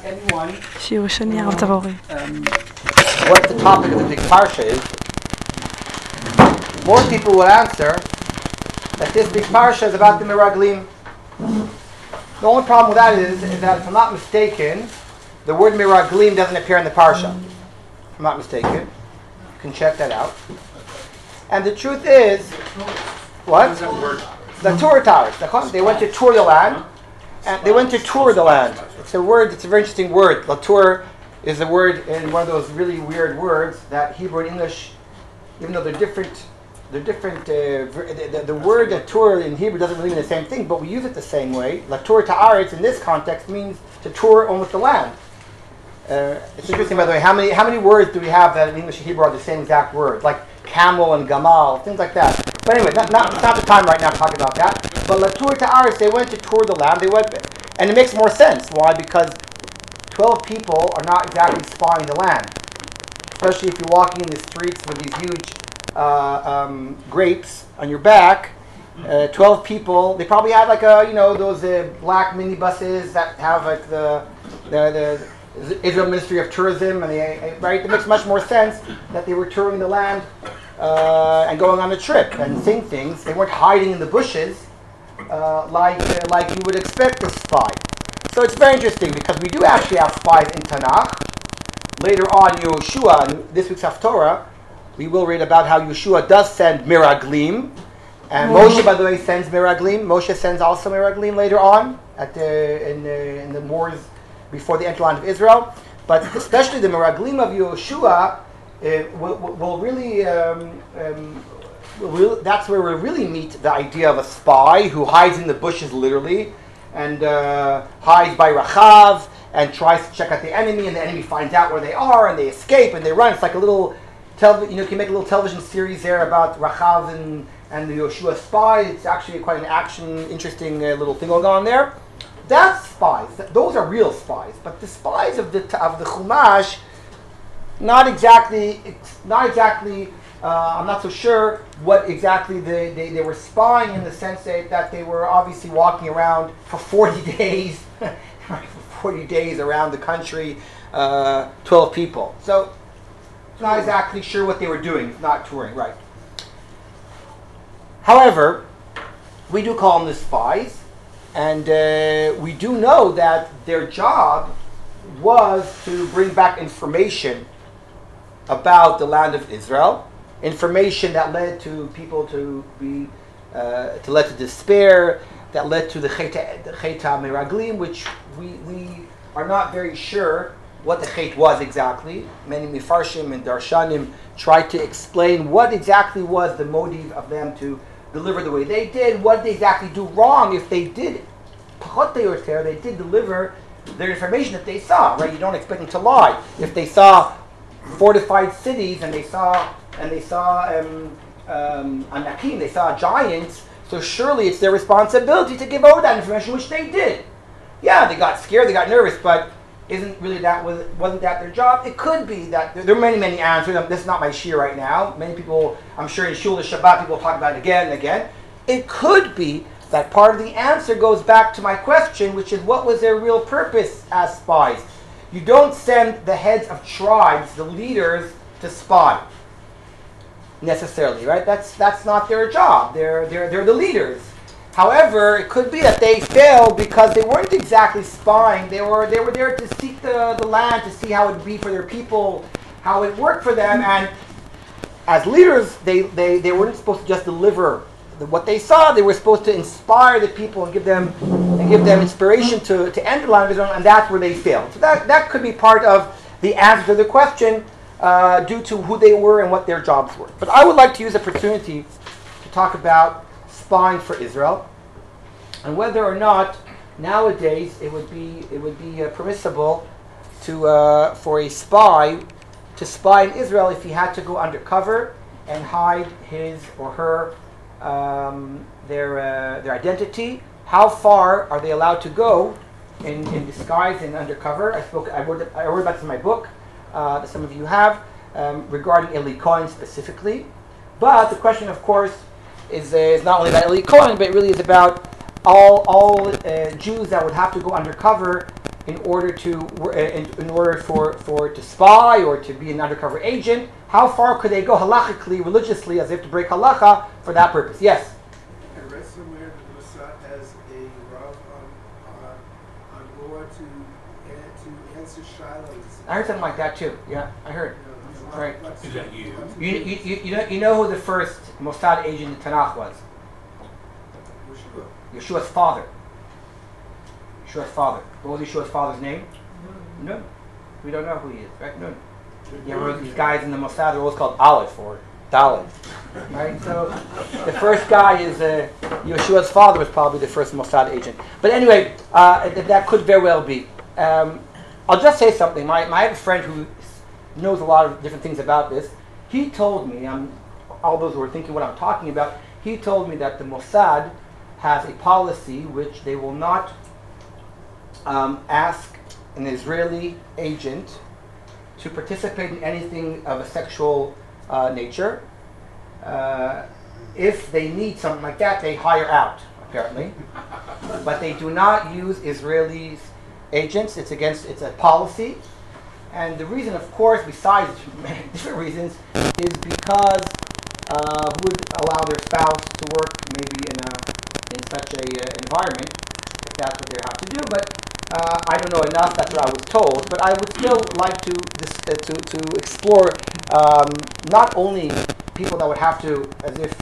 anyone Tabory. what the topic of the big parsha is, most people would answer that this big parsha is about the Miraglim. The only problem with that is that, if I'm not mistaken, the word Miraglim doesn't appear in the parsha. If I'm not mistaken. You can check that out. And the truth is, what? The tour towers. They went to tour the land. And they went to tour the land. It's a word, it's a very interesting word. Latour is a word in one of those really weird words that Hebrew and English, even though they're different, the word latour in Hebrew doesn't really mean the same thing, but we use it the same way. Latour ta'aretz in this context means to tour almost the land. It's interesting, by the way, how many words do we have that in English and Hebrew are the same exact word, like camel and gamal, things like that. But anyway, it's not the time right now to talk about that. But Latour ta'aretz, they went to tour the land. They went, and it makes more sense. Why? Because 12 people are not exactly spying the land, especially if you're walking in the streets with these huge grapes on your back. 12 people. They probably had like those black minibuses that have like the Israel Ministry of Tourism, and right. It makes much more sense that they were touring the land and going on a trip and seeing things. They weren't hiding in the bushes like you would expect a spy. So it's very interesting because we do actually have spies in Tanach. Later on, Yehoshua, in this week's Haftorah, we will read about how Yehoshua does send Miraglim. And Moshe, by the way, sends Miraglim. Moshe sends also Miraglim later on in the wars before the enter land of Israel. But especially the Miraglim of Yehoshua will really, that's where we really meet the idea of a spy who hides in the bushes literally and hides by Rachav and tries to check out the enemy, and the enemy finds out where they are and they escape and they run. It's like a little, you can make a little television series there about Rachav and the Yehoshua spy. It's actually quite an interesting little thing going on there. That's spies. Those are real spies. But the spies of the Chumash, not exactly. I'm not so sure what exactly they were spying, in the sense that they were obviously walking around for 40 days, for 40 days around the country, 12 people. So, not exactly sure what they were doing, not touring, right. However, we do call them the spies, and we do know that their job was to bring back information about the land of Israel, information that led to people to led to despair, that led to the Cheta Miraglim, which we are not very sure what the Chet was exactly. Many Mefarshim and Darshanim tried to explain what exactly was the motive of them to deliver the way they did, what did they exactly do wrong if they did. They did deliver their information that they saw, right? You don't expect them to lie. If they saw fortified cities and they saw Anakim, they saw giants, so surely it's their responsibility to give over that information, which they did. Yeah, they got scared, they got nervous, but wasn't that their job? It could be that there are many answers. This is not my shir right now. Many people, I'm sure in Shul Shabbat, people talk about it again and again. It could be that part of the answer goes back to my question, which is, what was their real purpose as spies? You don't send the heads of tribes, the leaders, to spy necessarily, right? That's not their job. They're the leaders. However, it could be that they failed because they weren't exactly spying. They were there to seek the land, to see how it would be for their people, how it worked for them. And as leaders, they weren't supposed to just deliver what they saw. They were supposed to inspire the people and give them inspiration to end the land of Israel, and that's where they failed. So that could be part of the answer to the question due to who they were and what their jobs were. But I would like to use the opportunity to talk about spying for Israel, and whether or not nowadays it would be permissible for a spy to spy in Israel if he had to go undercover and hide his or her their identity. How far are they allowed to go in disguise and undercover? I wrote about this in my book that some of you have regarding Eli Cohen specifically. But the question, of course, is not only about Eli Cohen, but it really is about all Jews that would have to go undercover in order to in order for to spy or to be an undercover agent? How far could they go halachically, religiously, as if to break halacha for that purpose? Yes. I read somewhere that the Mossad has a rav on board to answer shilos. I heard something like that too. Yeah, I heard. Right. Is that you? You know who the first Mossad agent in Tanach was? Yeshua's father. Yeshua's father. What was Yeshua's father's name? Nun. We don't know who he is, right? Nun. You remember these guys in the Mossad are always called Aleph or Dalet. Right? So the first guy is Yeshua's father was probably the first Mossad agent. But anyway, that could very well be. I'll just say something. I have a friend who knows a lot of different things about this. He told me, all those who are thinking what I'm talking about, he told me that the Mossad has a policy which they will not ask an Israeli agent to participate in anything of a sexual nature. If they need something like that, they hire out, apparently. But they do not use Israeli agents. It's a policy. And the reason, of course, besides many different reasons, is because who would allow their spouse to work maybe in such an environment, if that's what they have to do. But I don't know enough. That's what I was told. But I would still like to explore not only people that would have to, as if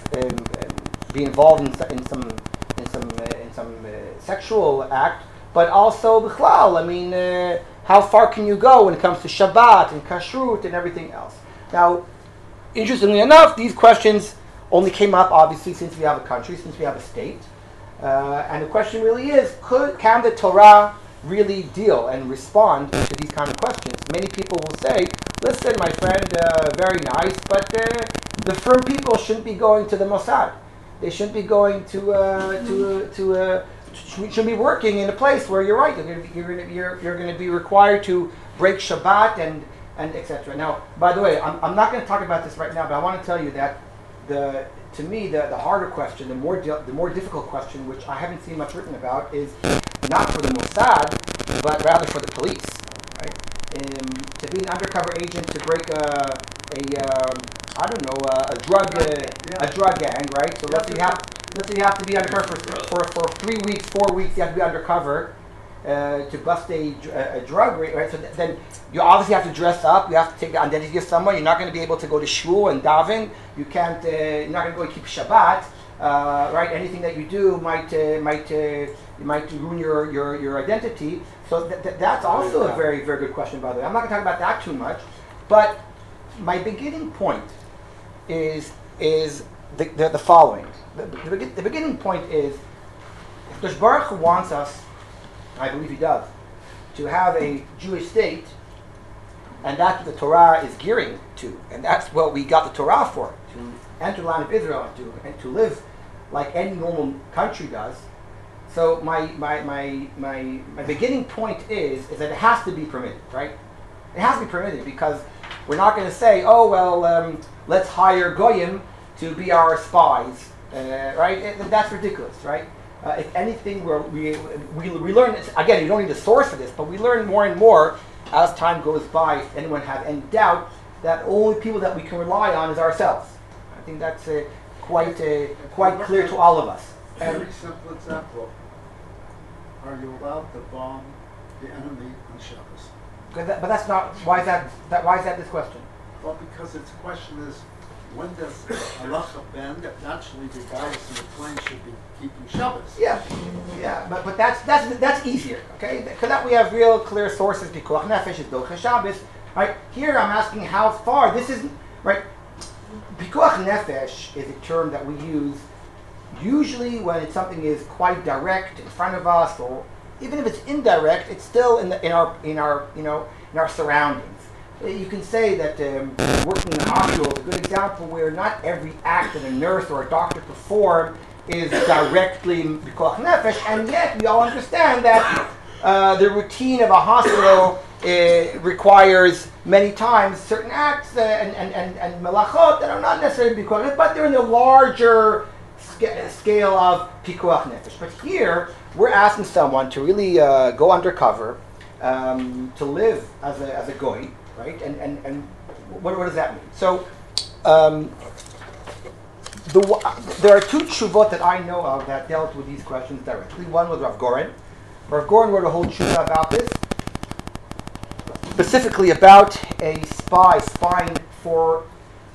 be involved in some sexual act, but also bichlal. I mean, how far can you go when it comes to Shabbat and Kashrut and everything else? Now, interestingly enough, these questions only came up, obviously, since we have a country, since we have a state. And the question really is, can the Torah really deal and respond to these kind of questions? Many people will say, listen, my friend, very nice, but the firm people shouldn't be going to the Mossad. They shouldn't be going should be working in a place where you're right. You're going to be required to break Shabbat and etc. Now, by the way, I'm not going to talk about this right now, but I want to tell you that to me the harder question, the more difficult question, which I haven't seen much written about, is not for the Mossad, but rather for the police. Right? To be an undercover agent to break a drug gang, right? So let's say you have to be undercover for 3 weeks, 4 weeks. You have to be undercover to bust a drug rate, right? So then you obviously have to dress up. You have to take the identity of someone. You're not going to be able to go to shul and daven. You can't. You're not going to go and keep Shabbat, right? Anything that you do might ruin your identity. So that's also a very, very good question, by the way. I'm not going to talk about that too much, but my beginning point is the following. The beginning point is, if Baruch Hu wants us, I believe he does, to have a Jewish state, and that's what the Torah is gearing to, and that's what we got the Torah for, to enter the land of Israel and to live like any normal country does. So my beginning point is that it has to be permitted, right? It has to be permitted, because we're not going to say, oh well, let's hire goyim to be our spies, right? That's ridiculous, right? If anything, we learn, again, you don't need a source for this, but we learn more and more as time goes by. If anyone has any doubt, that only people that we can rely on is ourselves. I think that's quite clear to all of us. A very simple example. Are you allowed to bomb the enemy on Shabbos? But that's not. Why is that this question? Well, because its question is, when does halacha bend? Naturally, the guys in the plane should be keeping Shabbos. Yeah, but that's easier, okay? Because that we have real clear sources. Pikuach nefesh is doche Shabbos, right? Here I'm asking how far. This isn't right. Pikuach nefesh is a term that we use usually when something is quite direct in front of us, or even if it's indirect, it's still in our surroundings. You can say that working in a hospital is a good example where not every act that a nurse or a doctor perform is directly b'koach nefesh, and yet we all understand that the routine of a hospital requires many times certain acts and melachot that are not necessarily b'koach nefesh, but they're in the larger scale of pikuach nefesh. But here we're asking someone to really go undercover to live as a goy, right? And what does that mean? So there are two tshuvot that I know of that dealt with these questions directly. One was Rav Goren. Rav Goren wrote a whole tshuva about this, specifically about a spy spying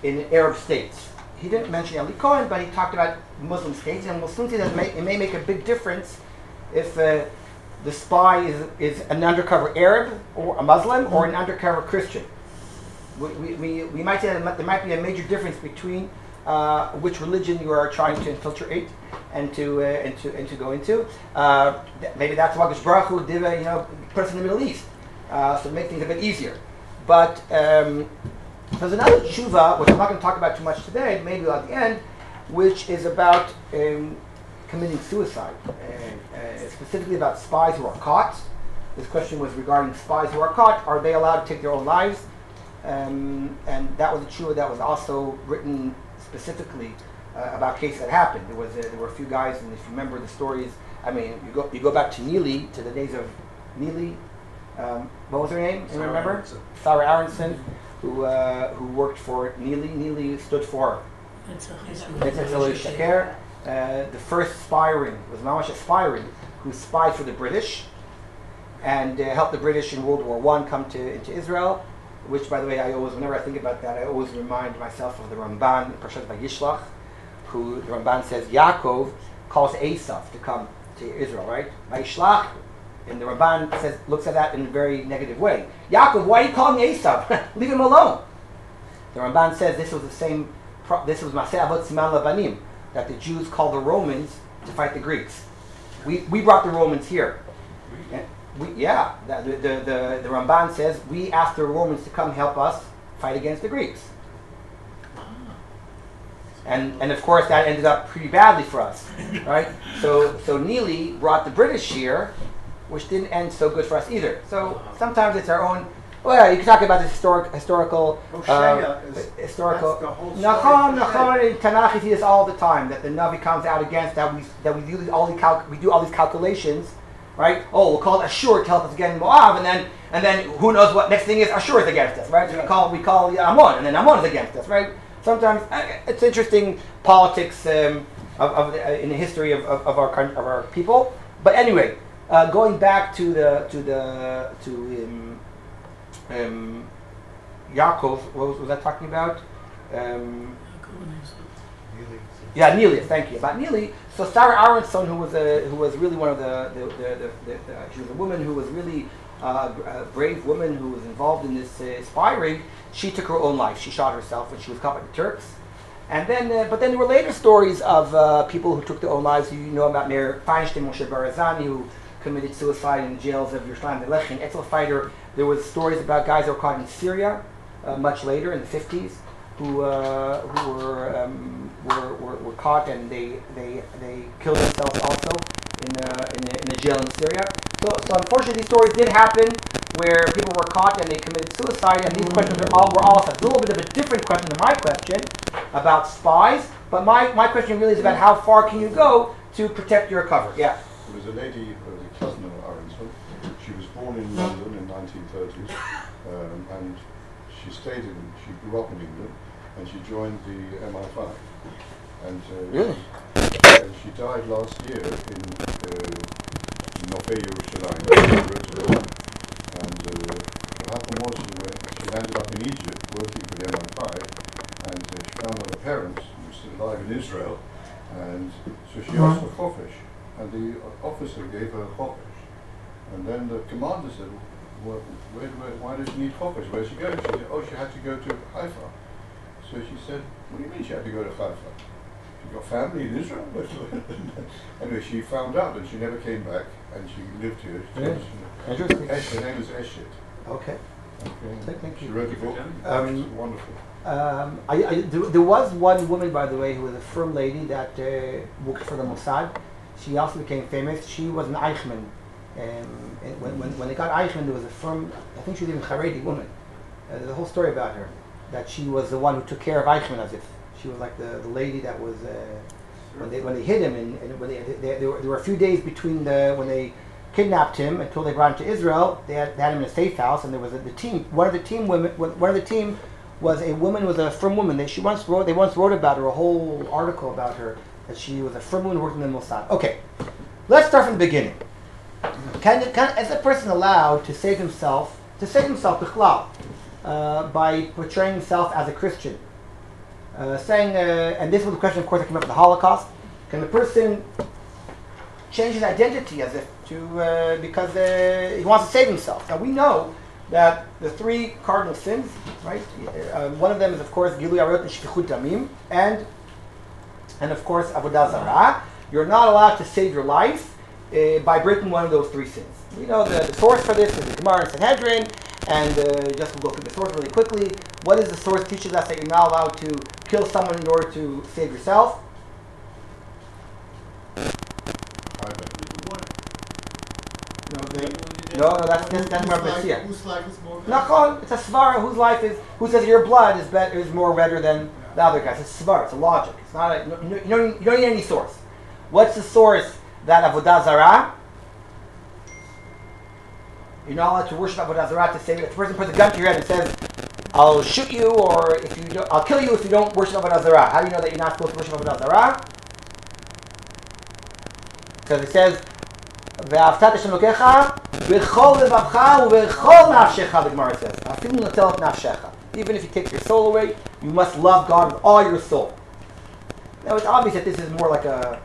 in Arab states. He didn't mention Eli Cohen, but he talked about Muslim states, and Muslims say that it may make a big difference if the spy is an undercover Arab or a Muslim or an undercover Christian. We might say that there might be a major difference between which religion you are trying to infiltrate and to go into. Maybe that's why Baruch Hu did put us in the Middle East, so to make things a bit easier. But there's another tshuva, which I'm not going to talk about too much today, maybe at the end, which is about committing suicide, specifically about spies who are caught. This question was regarding spies who are caught. Are they allowed to take their own lives? And that was a tshuva that was also written specifically about cases that happened. There were a few guys, and if you remember the stories, I mean, you go back to Neely, to the days of Neely. What was her name? You remember? Sarah Aronson, who worked for Neely. Neely stood for Shaker. The first spy ring was Mamash a spy ring who spied for the British and helped the British in World War I come into Israel. Which, by the way, whenever I think about that, I always remind myself of the Ramban, Parashat Vayishlach, who the Ramban says Yaakov calls Esav to come to Israel, right? Vayishlach, and the Ramban looks at that in a very negative way. Yaakov, why are you calling Esav? Leave him alone. The Ramban says this was this was Maseh Avot Siman Lavanim, that the Jews called the Romans to fight the Greeks. We brought the Romans here. The Ramban says we asked the Romans to come help us fight against the Greeks, and of course that ended up pretty badly for us, right? So Neely brought the British here, which didn't end so good for us either. So sometimes it's our own. Well, you can talk about the historical. That's the whole story. In Tanach, you see this all the time, that the Navi comes out against that we do all these calculations. Right? Oh, we'll call it Ashur to help us against Moab, and then who knows what next thing is? Ashur is against us, right? So we call Ammon, and then Ammon is against us, right? Sometimes it's interesting politics in the history of our people. But anyway, going back to Yaakov, what was I talking about? Neely. Thank you. About Neely. So Sarah Aronson, who was really one of she was a woman who was really a brave woman who was involved in this spy ring. She took her own life. She shot herself when she was caught by the Turks. And then, but then there were later stories of people who took their own lives. You know about Meir Feinstein, Moshe Barazani, who committed suicide in the jails of Yerushalayim, the Lechin, Etzel fighter. There was stories about guys that were caught in Syria much later in the 50s. Who were caught, and they killed themselves also in a jail in Syria. So unfortunately, these stories did happen where people were caught and they committed suicide. And these questions were all a little bit of a different question than my question about spies. But my question really is about how far can you go to protect your cover? Yeah. There was a lady, a cousin of Aronson. She was born in London in 1930s, and she grew up in England, and she joined the MI5. And really? She died last year in Nofei Yerushalayim. And what happened was she ended up in Egypt working for the MI5, and she found that her parents were still alive in Israel, and so she asked for chofish, and the officer gave her chofish. And then the commander said, well, why does she need chofish? Where's she going? She said, she had to go to Haifa. So she said, what do you mean she had to go to Haifa? She got family in Israel? Anyway, she found out and she never came back, and she lived here. Interesting. Her name is Eshit. Okay. Thank you. She wrote a book. It's wonderful. There was one woman, by the way, who was a firm lady that worked for the Mossad. She also became famous. She was an Eichmann. When they got Eichmann, there was a firm, I think she was even a Haredi woman. There's a whole story about her, that she was the one who took care of Eichmann, as if she was like the lady that was when they hid him, and when there were a few days between when they kidnapped him until they brought him to Israel. They had him in a safe house, and there was the team. One of the team was a woman, was a frum woman. They once wrote about her, a whole article about her, that she was a frum woman working in the Mossad. Okay, let's start from the beginning. Is a person allowed to save himself bichlal, by portraying himself as a Christian? And this was the question, of course, that came up with the Holocaust. Can the person change his identity as if to because he wants to save himself? Now we know that the three cardinal sins, right? One of them is, of course, Gilui Arayot and Shfichut Damim, and of course Avodah Zarah. You're not allowed to save your life by breaking one of those three sins. We know the source for this is the Gemara and Sanhedrin, and just we'll go through the source really quickly. What is the source teaches us that you're not allowed to kill someone in order to save yourself? No, that's more Messiah. Whose life is more Nachon, it's a svara who says your blood is more redder than the other guys. It's svara, it's a logic. It's not you don't need any source. What's the source that Avodah Zarah? You're not allowed to worship Avodah Zarah to save it. If a person puts a gun to your head and says, I'll shoot you, or I'll kill you if you don't worship Avodah Zarah. How do you know that you're not supposed to worship Avodah Zarah? Because it says, "Ve'aftat Hashem Elokecha b'chol levavcha u'b'chol nafshecha." The Gemara says, "Afilu natelat nafshecha." Even if you take your soul away, you must love God with all your soul. Now it's obvious that this is more like a,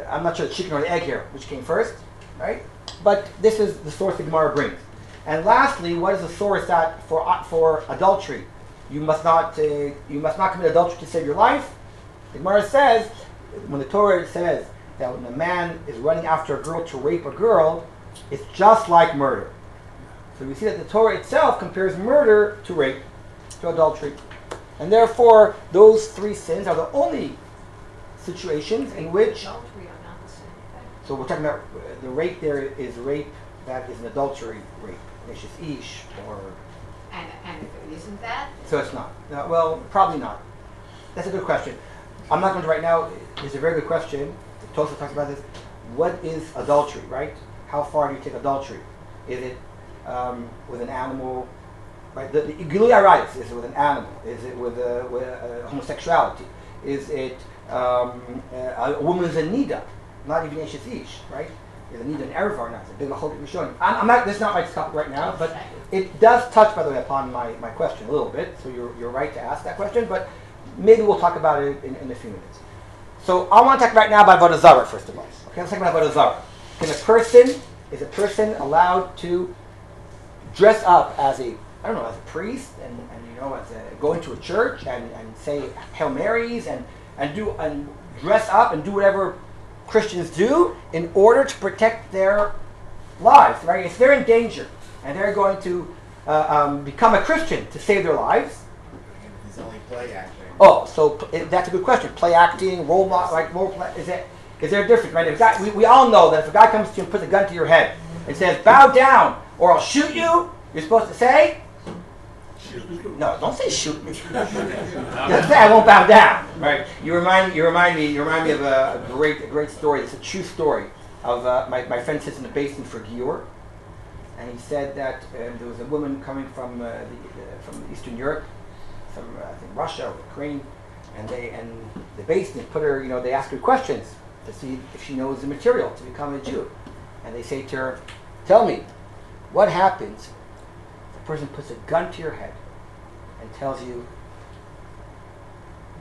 I'm not sure the chicken or the egg here, which came first, right? But this is the source the Gemara brings. And lastly, what is the source that for adultery, you must not commit adultery to save your life? The Gemara says, when the Torah says that when a man is running after a girl to rape a girl, it's just like murder. So we see that the Torah itself compares murder to rape, to adultery. And therefore, those three sins are the only situations in which... Adultery are not the same thing. So we're talking about the rape there is rape that is an adultery rape. Neshis ish, or... And if it isn't that? So it's not. No, well, probably not. That's a good question. I'm not going to right now. It's a very good question. Tosha talks about this. What is adultery, right? How far do you take adultery? Is it with an animal? Right. The Gilui Arayos, is it with an animal? Is it with homosexuality? Is it a woman's a nida? Not even Eshes Ish, right? Is a nida an erev or not? It's a big machloket Rishonim. I'm not. This is not my topic right now, but it does touch, by the way, upon my question a little bit. So you're right to ask that question, but maybe we'll talk about it in a few minutes. So I want to talk right now about Avodah Zarah, first of all. Okay, let's talk about Avodah Zarah. Is a person allowed to dress up as a priest and go into a church and say Hail Marys and dress up and do whatever Christians do in order to protect their lives, right? If they're in danger and they're going to become a Christian to save their lives. It's only play acting. Oh, so that's a good question. Play acting, role play. Is there a difference, right? If guy, we all know that if a guy comes to you and puts a gun to your head and says, "Bow down, or I'll shoot you," you're supposed to say, "No, don't say shoot me." Don't say I won't bow down, right? You remind me of a great story. It's a true story of my friend sits in the basement for Gior, and he said that there was a woman coming from Eastern Europe. I think Russia or Ukraine, and the basement put her. They ask her questions to see if she knows the material to become a Jew, and they say to her, "Tell me, what happens if a person puts a gun to your head and tells you,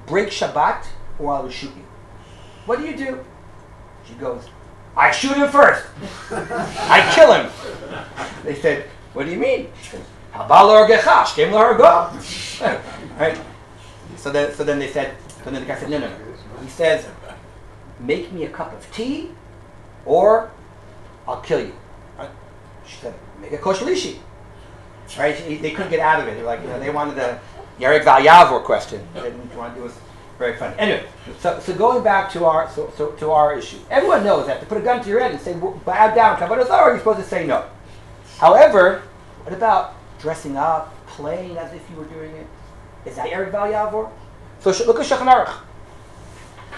break Shabbat or I will shoot you? What do you do?" She goes, "I shoot him first. I kill him." They said, "What do you mean?" She said, right? So then the guy said, no. He says, "Make me a cup of tea, or I'll kill you." Right? She said, "Make a koshlishi." Right? They couldn't get out of it. They're like, they wanted the Yarek Val Yavor question. It was very funny. Anyway, so going back to our issue, everyone knows that to put a gun to your head and say bow down, Avodah Zarah, you're supposed to say no. However, what about dressing up, playing as if you were doing it? Is that Yarek Val Yavor? So look at Shulchan Aruch.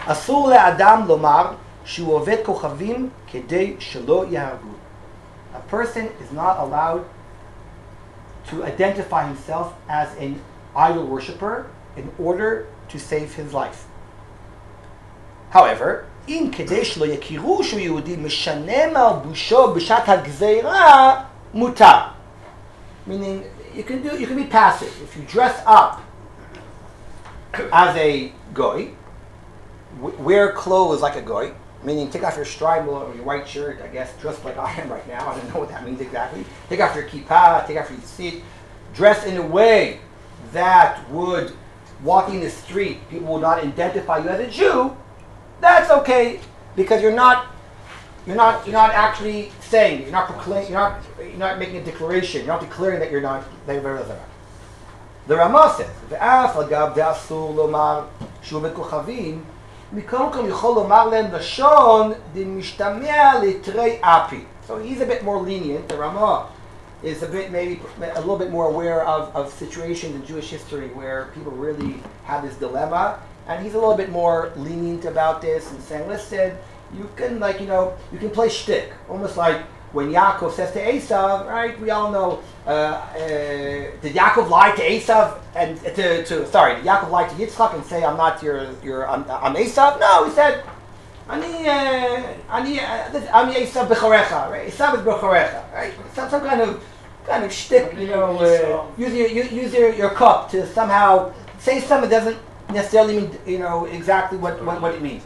Asur le'adam lomar שהוא עובד כוכבים כדי שלא יהרגו. A person is not allowed to identify himself as an idol worshiper in order to save his life. However, אם כדי שלא יכירו שהוא יהודי משנה מלבושו בשעת הגזירה, מותר. Meaning, you can be passive. If you dress up as a goy, wear clothes like a goy, meaning take off your strimal or your white shirt, I guess, dressed like I am right now. I don't know what that means exactly. Take off your kippah, take off your tzitzit, dress in a way that would, walking the street, people will not identify you as a Jew. That's okay, because you're not actually saying, you're not proclaiming, you're not making a declaration, you're not declaring that you're not. The Ramah says, "Ve'af agav de'asur lomar shu bekochavim, mikol kom yichol lomar lem lashon d'mishtamea litrei api." So he's a bit more lenient. The Ramah is maybe a little bit more aware of situations in Jewish history where people really have this dilemma, and he's a little bit more lenient about this and saying, "Listen, you can you can play shtick, almost like when Yaakov says to Esav, right? We all know, did Yaakov lie to Esav and did Yaakov lie to Yitzchak and say, I'm I'm Esav? No, he said, Ani Esav b'chorecha, right? Esav is b'chorecha, right? Some kind of shtick, use your cup to somehow say something that doesn't necessarily mean, exactly what it means.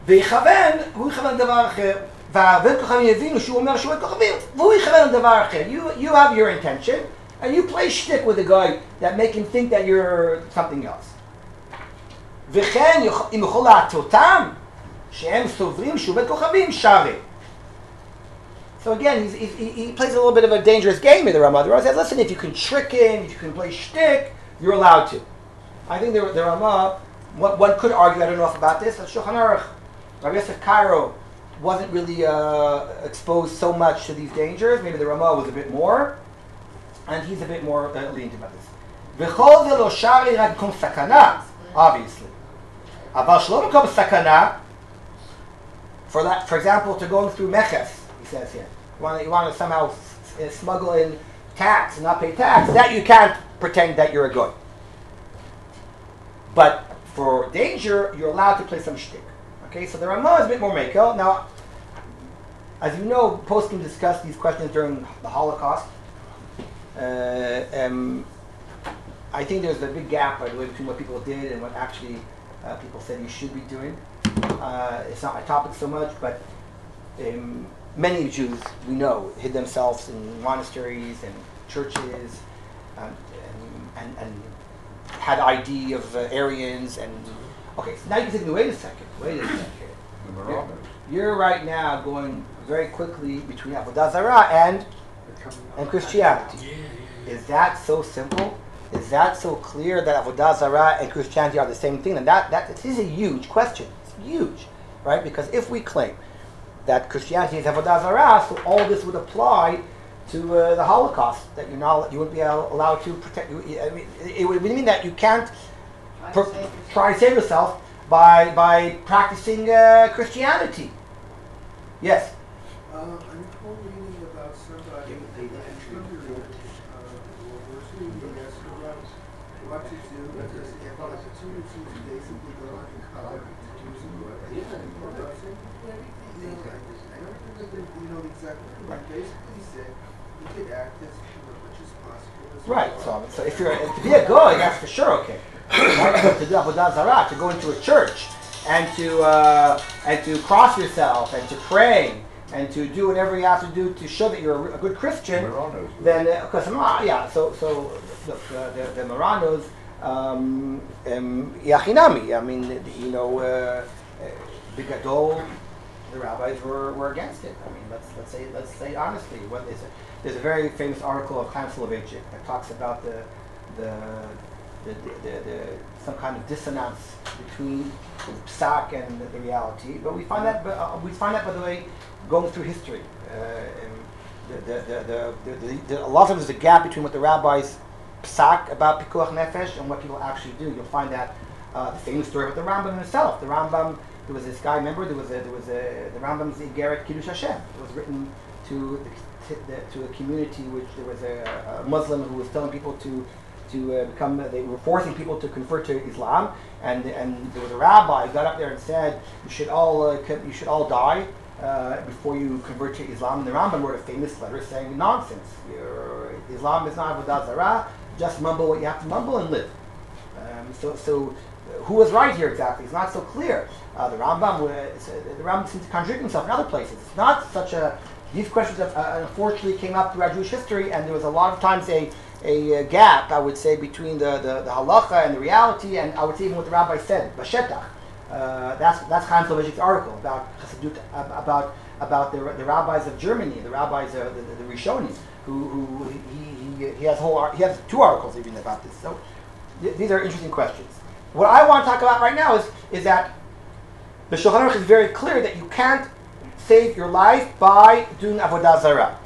ויכוון, והוא יכוון דבר אחר, והבן כוכבים יבינו שהוא אומר שהוא כוכבים, והוא יכוון דבר אחר. You have your intention, and you play shtick with a guy that make him think that you're something else. וכן, אם יכול להטותם, שהם סוברים שהוא בן כוכבים, שווה. So again, he plays a little bit of a dangerous game in the Ramah. The Ramah says, listen, if you can trick him, if you can play shtick, you're allowed to. I think the Ramah, one could argue, I don't know enough about this, that Shulchan Aruch, Rabbi Yosef Cairo wasn't really exposed so much to these dangers. Maybe the Ramah was a bit more, and he's a bit more lenient about this. V'chol ze lo shari rak kom sakana, obviously. Aval shlo kom sakana, for example, to going through Meches, he says here. You want to somehow smuggle in tax and not pay tax, that you can't pretend that you're a goy. But for danger, you're allowed to play some shtick. Okay, so the Ramah is a bit more makel. Now, as you know, poskim discussed these questions during the Holocaust. I think there's a big gap, by the way, between what people did and what actually people said you should be doing. It's not my topic so much, but many Jews, we know, hid themselves in monasteries and churches and had ID of Aryans and... Okay, so now you can think, wait a second. You're right now going very quickly between Avodah Zarah and Christianity. Is that so simple? Is that so clear that Avodah Zarah and Christianity are the same thing? And that is a huge question. It's huge, right? Because if we claim that Christianity is Avodah Zarah, so all this would apply to the Holocaust, that you wouldn't be allowed to protect. It would mean that you can't try to save yourself by practicing Christianity. Yes. I'm reading about somebody what to do because they have an opportunity to basically go out and college to do some work. I don't know exactly, but basically said you could act as much as possible. Right. So if you're to be a goy, that's for sure okay. To do Avodah Zarah, to go into a church and to cross yourself and to pray and to do whatever you have to do to show that you're a good Christian, then because so the Maranos Yachinami. I mean, Bigadol, the rabbis were against it. I mean, let's say honestly, there's a very famous article of Chaim Soloveitchik that talks about the some kind of dissonance between psak and the reality, but we find that by the way going through history. A lot of times there's a gap between what the rabbis psak about pikuach nefesh and what people actually do. You'll find that the famous story about the Rambam himself. The Rambam There was this guy. Remember, the Rambam's Igeret Kiddush Hashem. It was written to a community which there was a Muslim who was telling people to become. They were forcing people to convert to Islam, and there was a rabbi who got up there and said, you should all die before you convert to Islam. And the Rambam wrote a famous letter saying, nonsense. Islam is not avodah zarah. Just mumble what you have to mumble and live. So who was right here exactly? It's not so clear. The Rambam seems to contradict himself in other places. It's not such a. These questions unfortunately came up throughout Jewish history, and there was a lot of times a gap, I would say, between the halacha and the reality, and I would say even what the rabbi said, Bashetach. That's Chaim Soloveitchik's article about Chassidut, about the rabbis of Germany, the rabbis the Rishonim, who he has two articles even about this. So these are interesting questions. What I want to talk about right now is that the Shulchan Aruch is very clear that you can't save your life by doing avodah zarah.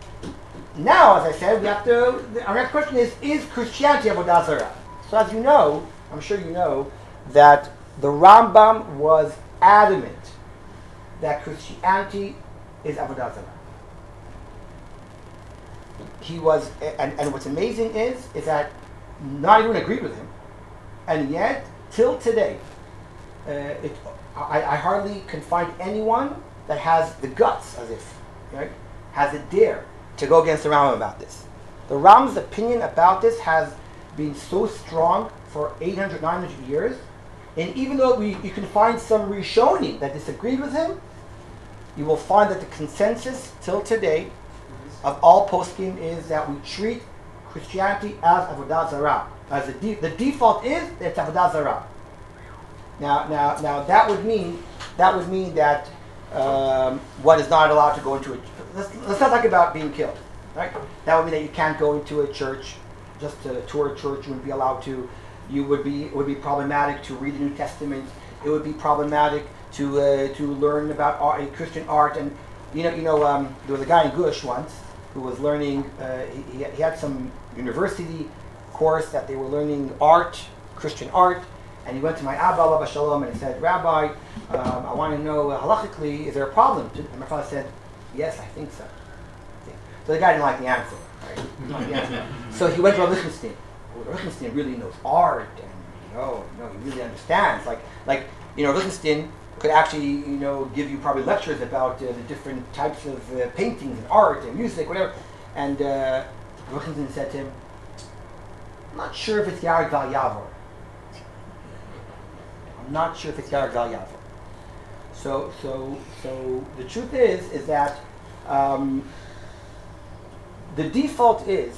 Now, as I said, our next question is Christianity avodah zarah? So as you know, I'm sure you know, that the Rambam was adamant that Christianity is avodah zarah. He was, and what's amazing is that not everyone agreed with him, and yet, till today, I hardly can find anyone that has the guts, as if, right, has a dare to go against the Rambam about this. The Rambam's opinion about this has been so strong for 800, 900 years, and even though you can find some Rishonim that disagreed with him, you will find that the consensus till today of all poskim is that we treat Christianity as avodah zarah. As the default is it's avodah zarah. Now that would mean that one is not allowed to go into a. Let's not talk about being killed, right? That would mean that you can't go into a church, just to tour a church. You wouldn't be allowed to. It would be problematic to read the New Testament. It would be problematic to learn about Christian art. And there was a guy in Gush once who was learning. He had some university course that they were learning art, Christian art. And he went to my Abba, Abba Shalom, and he said, Rabbi, I want to know halachically, is there a problem? And my father said, yes, I think so. So the guy didn't like the answer. Right? He didn't like the answer. So he went to Rabbi Lichtenstein. Lichtenstein really knows art, and he really understands. Like Lichtenstein could actually give you probably lectures about the different types of paintings and art and music, whatever. And Lichtenstein said to him, I'm not sure if it's Yarek Val Yavor. I'm not sure if it's Yarek Val Yavor. So the truth is that the default is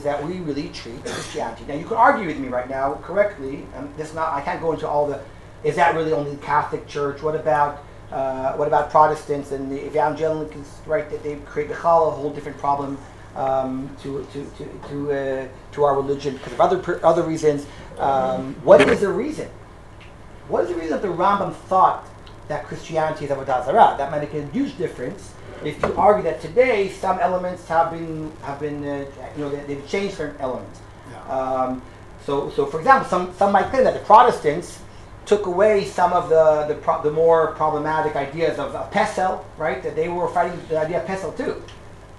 that we really treat Christianity. Now you can argue with me right now correctly. I can't go into all the. Is that really only the Catholic Church? What about Protestants and the Evangelicals? Right, that they create a whole different problem to our religion because of other reasons. What is the reason? What is the reason that the Rambam thought that Christianity is avodah zarah? That might make a huge difference if you argue that today some elements have been they've changed certain elements. Yeah. So for example, some might think that the Protestants took away some of the more problematic ideas of Pesel, right? That they were fighting the idea of Pesel too.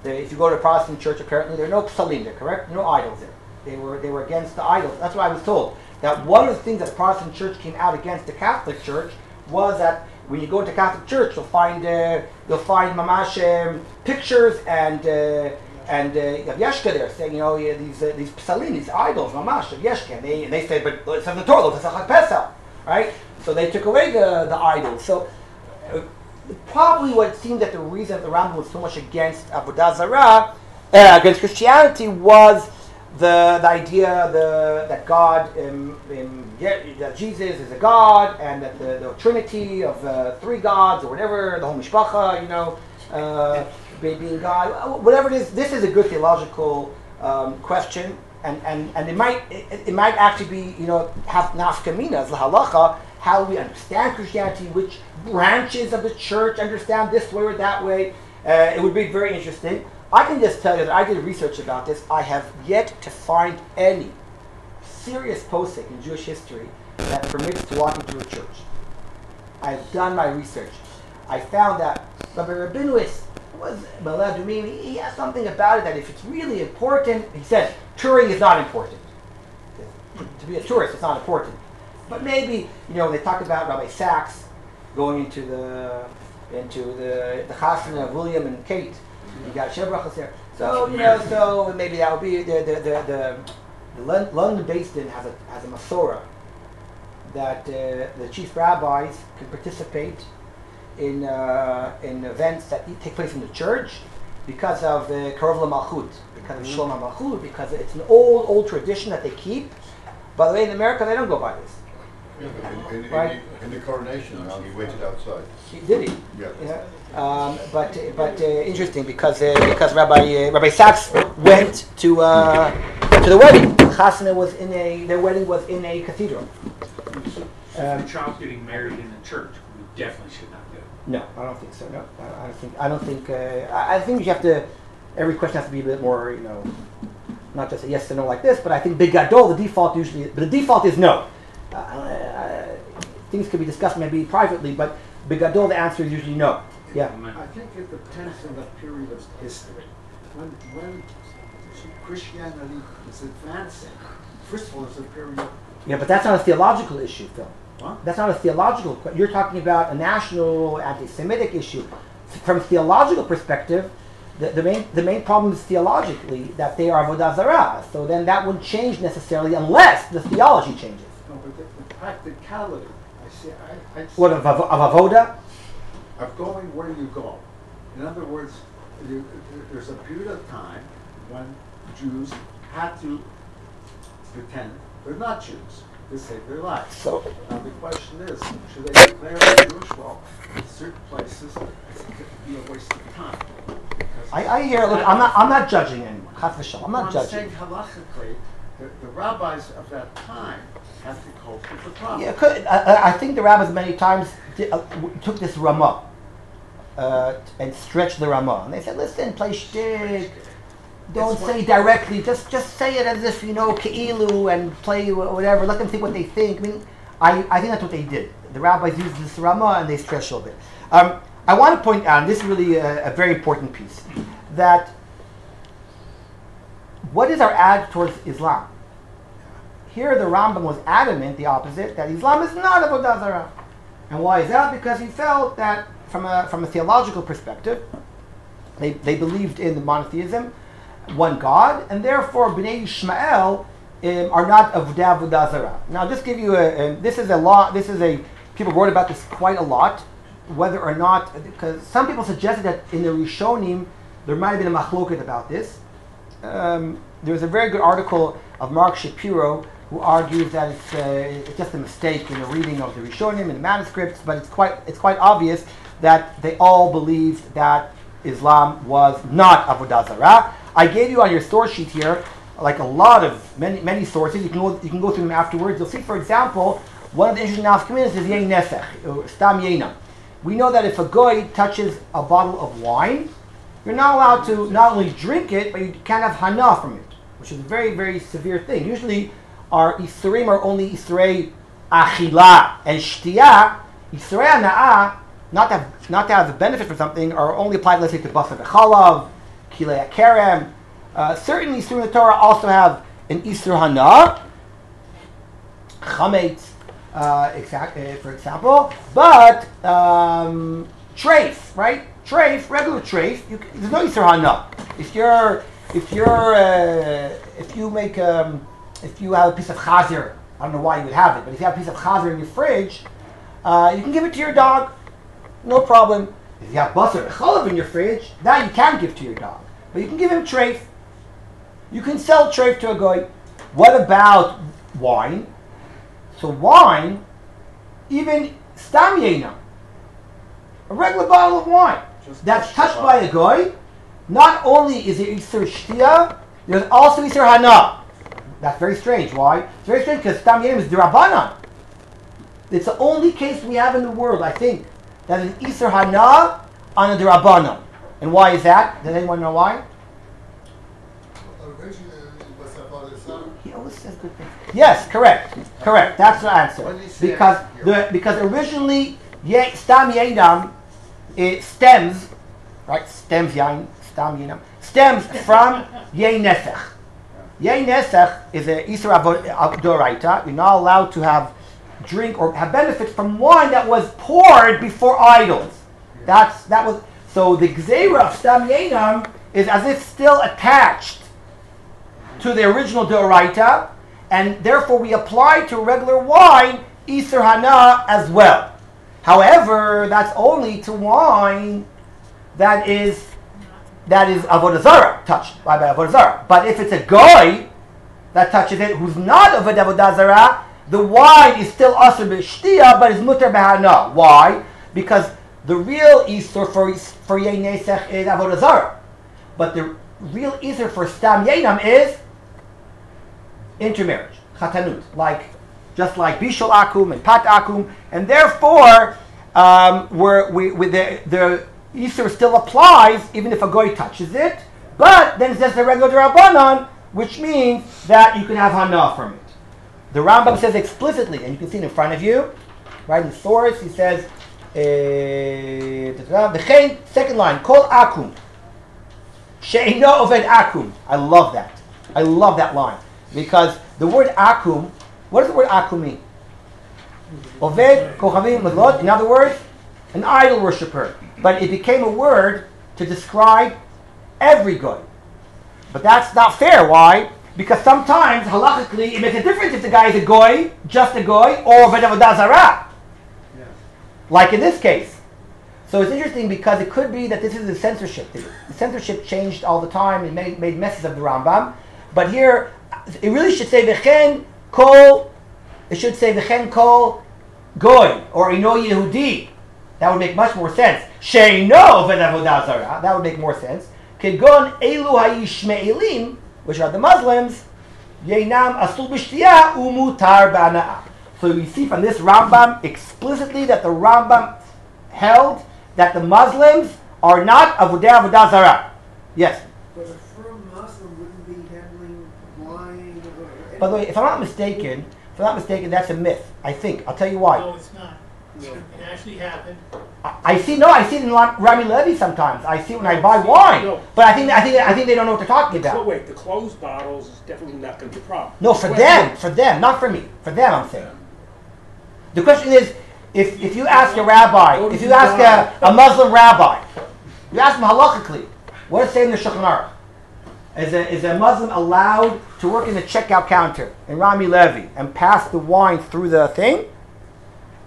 If you go to a Protestant church, apparently there are no psalim there, correct? No idols there. They were against the idols. That's what I was told. That one of the things that the Protestant church came out against the Catholic Church was that when you go into Catholic Church, you'll find mamash pictures and Yeshka there saying these psalim, these idols, mamash of Yeshka, and they said, but it's in the Torah, it's a Pesach, right? So they took away the idols. So probably what it seemed that the reason that the Rambam was so much against avodah zarah, against Christianity, was the idea that God, that Jesus is a God, and that the Trinity of three gods or whatever, the whole mishpacha, being God, whatever it is. This is a good theological question, and it might actually be have nafkaminas lahalacha. How we understand Christianity, which branches of the church understand this way or that way. It would be very interesting. I can just tell you that I did research about this. I have yet to find any serious posting in Jewish history that permits to walk into a church. I've done my research. I found that Rabbi Rabinowitz was he has something about it that if it's really important, he says touring is not important. To be a tourist, it's not important. But maybe they talk about Rabbi Sachs going into the chasana of William and Kate. You got Shebrachas there. So so maybe that would be the London Beis Din has a Masorah that the chief rabbis can participate in events that take place in the church because of Karov LaMalchut, because of Shlom HaMalchut, because it's an old tradition that they keep. By the way, in America they don't go by this. In the coronation, he waited outside. Did he? Yeah. But interesting because Rabbi Sachs went to the wedding. The chasana was their wedding was in a cathedral. The child getting married in the church, we definitely should not do it. No, I don't think so. No, I don't think. I think you have to. Every question has to be a bit more, not just a yes or no like this. But I think big gadol, the default usually, but the default is no. Things could be discussed maybe privately, but big gadol, the answer is usually no. Yeah. I think it depends on the period of history. When Christianity is advancing, first of all, it's a period. Yeah, but that's not a theological issue, Phil. What? That's not a theological question. You're talking about a national anti-Semitic issue. From a theological perspective, the main problem is theologically that they are avodah zarah. So then that wouldn't change necessarily unless the theology changes. No, but the practicality. I see. What of avodah? Of going where you go. In other words, there's a period of time when Jews had to pretend they're not Jews to save their lives. So now the question is, should they declare them Jewish? Well, in certain places, it could be a waste of time. I hear. Look, I'm not judging anyone. Chas v'shalom. I'm not I'm judging. saying halakhically, the rabbis of that time had to cope with the problem. Yeah, I think the rabbis many times took this Ramah and stretched the Ramah, and they said, "Listen, play shtick. Don't say directly. Just say it as if keilu and play whatever. Let them think what they think." I mean, I think that's what they did. The rabbis used this Ramah and they stretched a little bit. I want to point out, and this is really a very important piece, that what is our attitude towards Islam? Here the Rambam was adamant, the opposite, that Islam is not avodah zarah. And why is that? Because he felt that from a theological perspective, they believed in the monotheism, one God, and therefore Bnei Yishmael are not avodah zarah. Now, just give you this is a people wrote about this quite a lot, whether or not, because some people suggested that in the Rishonim there might have been a machloket about this. There was a very good article of Mark Shapiro who argues that it's just a mistake in the reading of the Rishonim and the manuscripts, but it's quite obvious that they all believed that Islam was not avodah zarah. I gave you on your source sheet here like a lot of many sources. You can go through them afterwards. You'll see, for example, one of the interesting nafkaminas is yein nesech or stam yeina. We know that if a goy touches a bottle of wine, you're not allowed to not only drink it, but you can't have hana from it, which is a very, very severe thing. Usually, our isurim are only isurei achila and shtiyah. Isurei hana'ah, not to have the benefit from something, are only applied, let's say, to basar v'chalav, kilei kerem. Certain isurim in the Torah also have an isur hana, chametz, for example, but treif, right? Treif, regular treif, there's no isur hana. If you have a piece of chazer, I don't know why you would have it, but if you have a piece of chazer in your fridge, you can give it to your dog, no problem. If you have basar chalav in your fridge, that you can't give to your dog, but you can give him treif. You can sell treif to a guy. What about wine? So wine, even stam yeina, a regular bottle of wine that's touched by a guy, not only is it isur shtia, there's also isur hana. That's very strange. Why? It's very strange because stam yeina is d'Rabbanan. It's the only case we have in the world, I think, that is isur hana on a d'Rabbanan. And why is that? Does anyone know why? He always says good things. Yes, correct. That's the answer. Because originally Stam Yainam, it stems, right? Stems Yain, Stam Yainam, stems from Yain Nesech. Yain Nesech is a Isra Doraita. You're not allowed to have drink or have benefits from wine that was poured before idols. That was so the Gzeira of Stam Yainam is as if still attached to the original Doraita, and therefore we apply to regular wine Isser Hana as well. However, that's only to wine that is Avodah Zarah, touched by Avodah Zarah. But if it's a goy that touches it, who's not Avodah Zarah, the wine is still Asr B'Shtiya, but is Mutar B'Hana. Why? Because the real Isser for Yein Nesech is Avodah Zarah. But the real Isser for Stam Yainam is intermarriage, Chatanut, just like Bishul Akum and Pat Akum, and therefore the Isser still applies even if a goy touches it, but then it says the regular Rabbanan, which means that you can have Hana from it. The Rambam says explicitly, and you can see it in front of you, right in the source, he says, second line, Kol Akum, She'ino Oved Akum. I love that. I love that line. Because the word Akum, what does the word Akum mean? Oved, Kochavim, Medlot, in other words, an idol worshiper. But it became a word to describe every goy. But that's not fair. Why? Because sometimes, halachically, it makes a difference if the guy is a goy, just a goy, or Oved Avodah Zarah. Yeah. Like in this case. So it's interesting because it could be that this is the censorship. The censorship changed all the time and made messes of the Rambam. But here, it really should say V'chen Kol. It should say V'chen Kol Goy or Ino Yehudi. That would make much more sense. Sheino Oved Avodah Zarah. That would make more sense. Kegon Elu Hayishme'elim, which are the Muslims. Yeinam Asul B'Shtiyah Umutar B'Ana'ah. So you see from this Rambam explicitly that the Rambam held that the Muslims are not Avodah Zarah. Yes. But a firm Muslim wouldn't be handling wine. By the way, if I'm not mistaken, that's a myth. I think. I'll tell you why. No, it's not. It actually happened. I see it in Rami Levy sometimes. I see it when I buy wine. No. But I think they don't know what they're talking about. Wait, the closed bottles is definitely not going to be a problem. No, for them, not for me. For them, I'm saying. The question is, if you ask a rabbi, if you ask a Muslim rabbi, you ask him halachically, what does it say in the Shulchan Aruch? Is a Muslim allowed to work in the checkout counter in Rami Levy and pass the wine through the thing?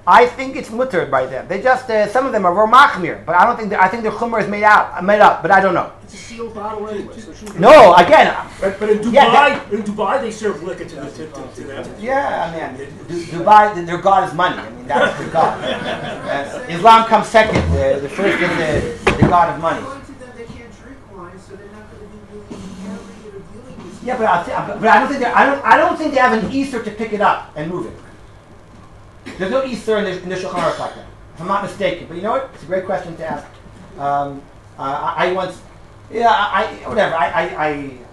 I think it's muttered by them. They just some of them are machmir, but I think the chumrah is made up, but I don't know. It's a sealed bottle anyway. So no, again. But in Dubai, they serve liquor to them. Yeah, I mean, Dubai, their god is money. I mean, that's their god. Islam comes second. The first is the god of money. According to them, they can't drink wine, so they're not going to be really handling it or dealing with it. Yeah, but I don't think they have an Easter to pick it up and move it. There's no Easter in the Shulchan Aruch like that, if I'm not mistaken. But you know what? It's a great question to ask. I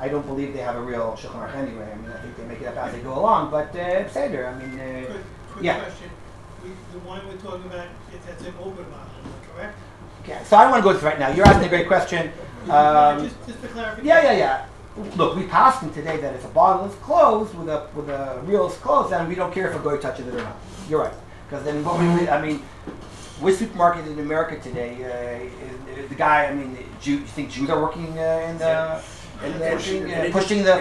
don't believe they have a real Shulchan Aruch anyway. I mean, I think they make it up as they go along. But Seder, I mean, Quick yeah. question. The wine we're talking about, that's an open bottle, correct? Okay, so I don't want to go through right now. You're asking a great question. Just for clarification. Yeah. Look, we passed them today that if a bottle is closed with a reel is closed, then we don't care if a goy touches it or not. You're right, because then which supermarket in America today? The guy, I mean, you think Jews are working in the pushing the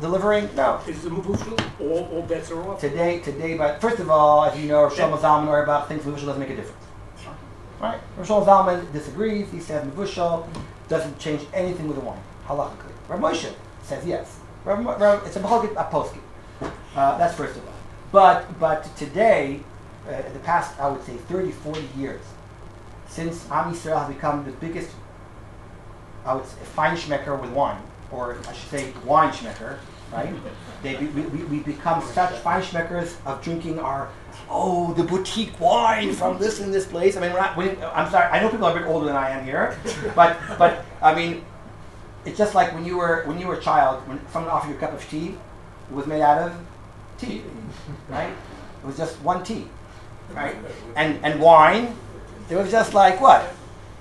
delivering? No. Is the Mabushal? All bets are off. Today, but first of all, as you know, Shlomo Zalman Auerbach thinks Mabushal doesn't make a difference. Right? Shlomo Zalman disagrees. He says Mabushal doesn't change anything with the wine, halachically. Rav Moshe says yes. It's a poskim. That's first of all. But today, the past, I would say, 30, 40 years, since Am Yisrael has become the biggest, I would say, feinschmecker with wine, or I should say wine schmecker, right? We become such feinschmeckers of drinking the boutique wine from this and this place. I mean, I'm sorry, I know people are a bit older than I am here, but I mean, it's just like when you were a child, when someone offered you a cup of tea, it was made out of tea, right? It was just one tea. right? And wine, there was just like what?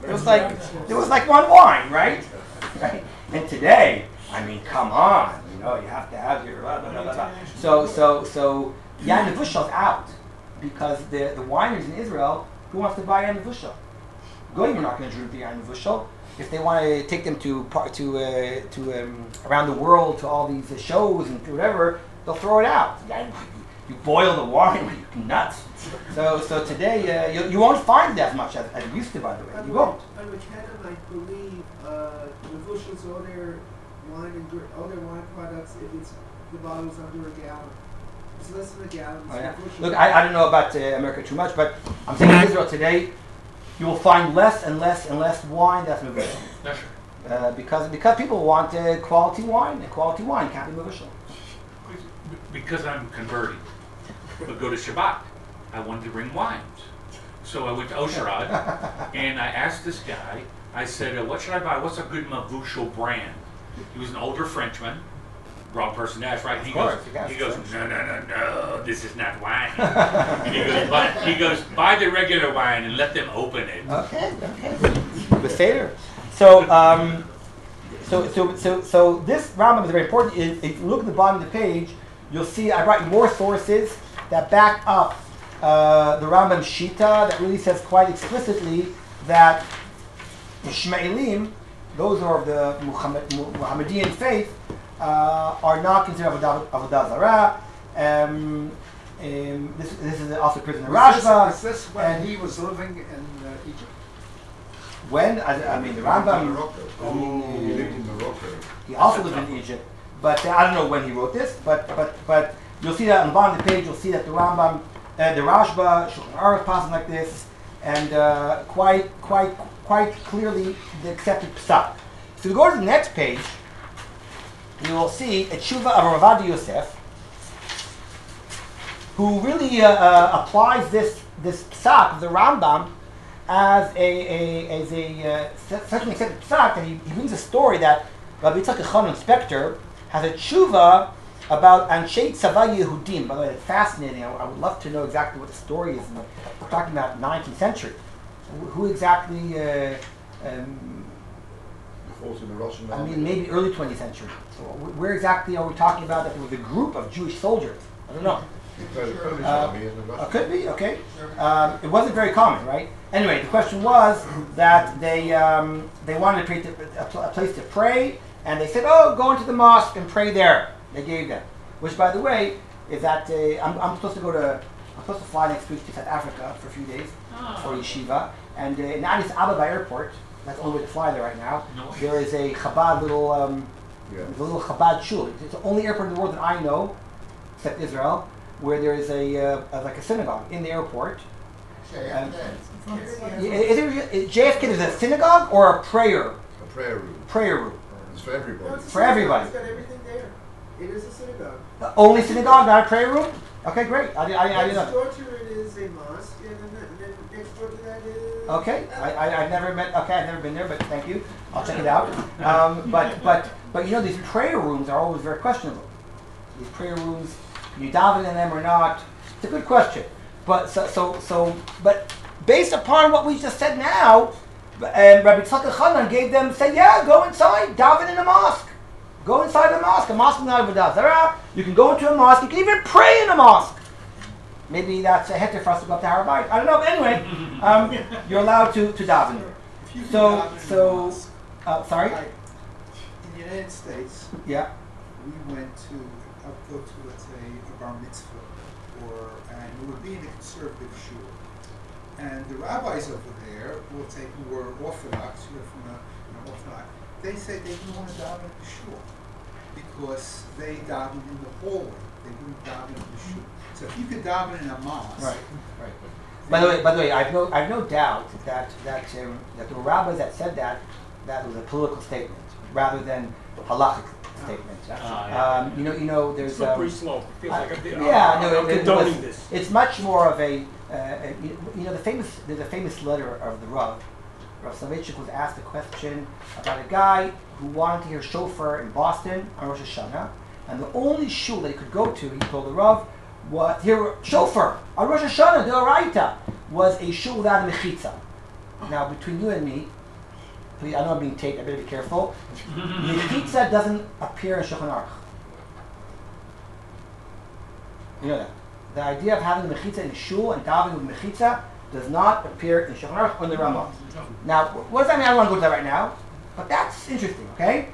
There was like one wine, right? Right? And today, I mean, come on, you have to have your blah, blah, blah, blah. So Yain Nevushal is out because the wineries in Israel, who wants to buy Yain Nevushal? Goyim are not going to drink the Yain Nevushal. If they want to take them to around the world to all these shows and whatever, they'll throw it out. You boil the wine, you nuts. So today you won't find it as much as it used to. By the way, you won't. On McKenna, I believe Nevushals all their wine products. If it's the bottle's under a gallon, it's less than a gallon. Oh, yeah. Look, I don't know about America too much, but I'm saying in Israel today, you will find less and less and less wine that's Nevushal. That's Because people want quality wine, and quality wine can't be Nevushal. because I'm converting. But go to Shabbat. I wanted to bring wines. So I went to Osherad, and I asked this guy, I said, what should I buy? What's a good Mavushal brand? He was an older Frenchman. Wrong person to ask, right? He goes, no, this is not wine. he goes, buy the regular wine and let them open it. Okay. Beseder. So this Rambam is very important. If you look at the bottom of the page, you'll see I brought more sources that back up the Rambam Shita that really says quite explicitly that Ishmaelim, those who are of the Muhammadan faith, are not considered Avodah Zarah. This is also present in Rashba. Is this when he was living in Egypt? When? I mean, the Rambam. He lived in Morocco. He also lived in Egypt, but I don't know when he wrote this. But you'll see that on the bottom of the page. You'll see that the Rambam, the Rashba, Shulchan Aruch passing like this, and quite clearly the accepted psak. So we go to the next page. You will see a tshuva of Rav Adi Yosef, who really applies this psak of the Rambam as such an accepted psak that he brings a story that Rabbi Yitzchak Echon Inspector has a tshuva about Anshei Tzava Yehudim. By the way, it's fascinating. I would love to know exactly what the story is. We're talking about 19th century. Who exactly? In the Russian I army. mean, maybe early 20th century. So where exactly are we talking about that there was a group of Jewish soldiers? I don't know. The Polish army in the Russian Could be, okay. It wasn't very common, right? Anyway, the question was that they wanted to create a place to pray, and they said, oh, go into the mosque and pray there. They gave them. Which, by the way, is that I'm supposed to fly next week to South Africa for a few days for yeshiva, and in Addis Ababa airport, that's the only way to fly there right now. No. There is a Chabad little Chabad shul. It's the only airport in the world that I know, except Israel, where there is a synagogue in the airport. JFK is a synagogue or a prayer? A prayer room. Prayer room. It's for everybody. For everybody. It's got everything there. It is a synagogue. The only synagogue, not a prayer room? Okay, great. I didn't know. Next door to it is a mosque, and then next door to that is... Okay, I've never been there, but thank you. I'll check it out. But these prayer rooms are always very questionable. These prayer rooms, you daven in them or not? It's a good question. But but based upon what we just said now, Rabbi Yitzchak Elchanan gave them, said, yeah, go inside, daven in a mosque. Go inside the mosque. A mosque is not Avodah Zarah. You can go into a mosque. You can even pray in a mosque. Maybe that's a heter for us to go up to Rabbi. I don't know. But anyway, you're allowed to daven. Sorry? In the United States, Yeah. we went to, go to, let's say, a bar mitzvah, and it would be in a conservative shul. And the rabbis over there will take, who were Orthodox, who are from Orthodox, they say they didn't want to daven at the shul because they daven in the hallway. They wouldn't daven in the shul. So if you could daven in a mosque, Right. By the way, I've no doubt that the rabbis that said that was a political statement rather than a halachic statement. There's Slippery slope. It feels like I'm condoning this. It's much more of there's a famous letter of the Rav. Rav Soloveitchik was asked a question about a guy who wanted to hear shofar in Boston on Rosh Hashanah, and the only shul that he could go to, he told the Rav, was here shofar on Rosh Hashanah. The Oraita was a shul without a mechitza. Now, between you and me, please, I know I'm being taped. I better be careful. Mechitza doesn't appear in Shulchan Aruch. You know that. The idea of having mechitza in shul and davening with mechitza does not appear in Shulchan Aruch or in the Ramah. Now, what does that mean? I don't want to go to that right now, but that's interesting, okay?